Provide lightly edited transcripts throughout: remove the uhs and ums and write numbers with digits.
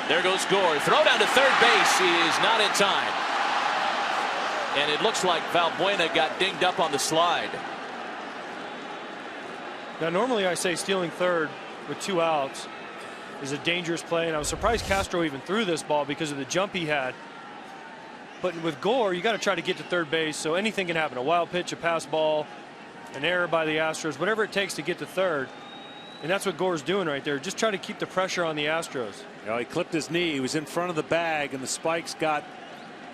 There goes Gore. Throw down to third base is not in time. And it looks like Valbuena got dinged up on the slide. Now, normally I say stealing third with 2 outs is a dangerous play, and I was surprised Castro even threw this ball because of the jump he had. But with Gore, you got to try to get to third base, so anything can happen. A wild pitch, a pass ball, an error by the Astros, whatever it takes to get to third. And that's what Gore's doing right there. Just try to keep the pressure on the Astros. You know, he clipped his knee. He was in front of the bag, and the spikes got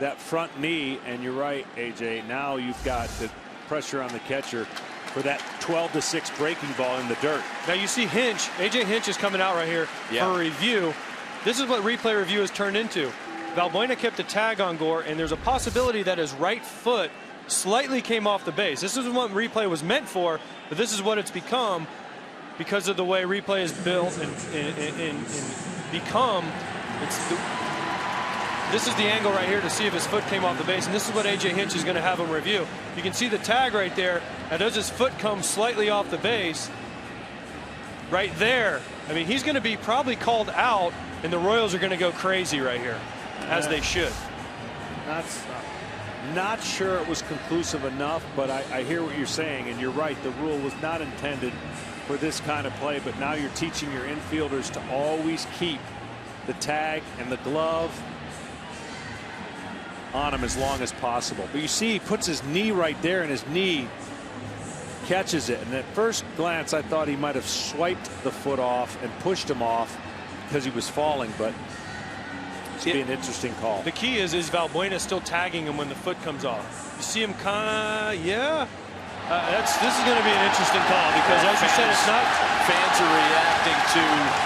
that front knee. And you're right, AJ. Now you've got the pressure on the catcher for that 12-6 breaking ball in the dirt. Now you see Hinch. AJ Hinch is coming out right here for a review. This is what replay review has turned into. Valbuena kept a tag on Gore, and there's a possibility that his right foot slightly came off the base. This is what replay was meant for, but this is what it's become because of the way replay is built and become. This is the angle right here to see if his foot came off the base, and this is what AJ Hinch is going to have him review. You can see the tag right there. Now, does his foot come slightly off the base? Right there. I mean, he's going to be probably called out, and the Royals are going to go crazy right here, as they should. Not sure it was conclusive enough, but I hear what you're saying, and you're right. The rule was not intended for this kind of play, but now you're teaching your infielders to always keep the tag and the glove on him as long as possible. But you see, he puts his knee right there, and his knee catches it. And at first glance, I thought he might have swiped the foot off and pushed him off because he was falling, but it's be an interesting call. The key is Valbuena still tagging him when the foot comes off? You see him kind of, this is going to be an interesting call because, as you said, it's not. Fans are reacting to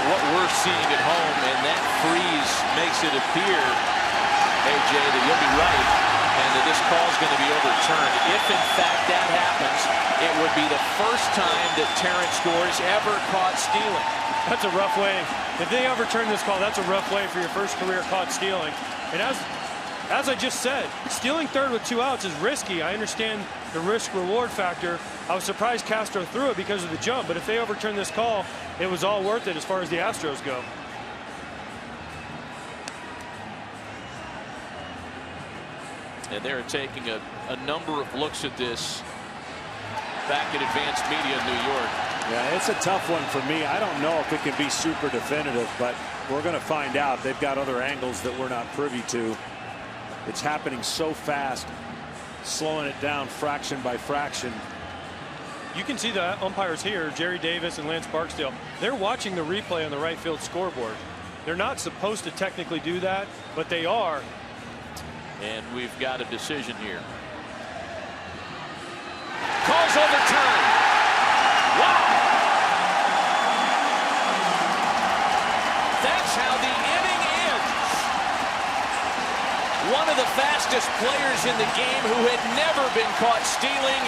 what we're seeing at home, and that freeze makes it appear, AJ, that you'll be right, and that this call is going to be overturned. If, in fact, that happens, it would be the first time that Terrance Gore is ever caught stealing. That's a rough way. If they overturn this call, that's a rough way for your first career caught stealing. And as I just said, stealing third with 2 outs is risky. I understand the risk-reward factor. I was surprised Castro threw it because of the jump, but if they overturn this call, it was all worth it as far as the Astros go. And they're taking a number of looks at this back at Advanced Media in New York. Yeah, it's a tough one for me. I don't know if it can be super definitive, but we're going to find out. They've got other angles that we're not privy to. It's happening so fast, slowing it down fraction by fraction. You can see the umpires here, Jerry Davis and Lance Barksdale. They're watching the replay on the right field scoreboard. They're not supposed to technically do that, but they are. And we've got a decision here. Calls overturned. Wow. That's how the inning ends. One of the fastest players in the game who had never been caught stealing.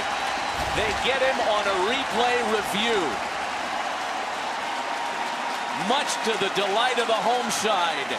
They get him on a replay review. Much to the delight of the home side.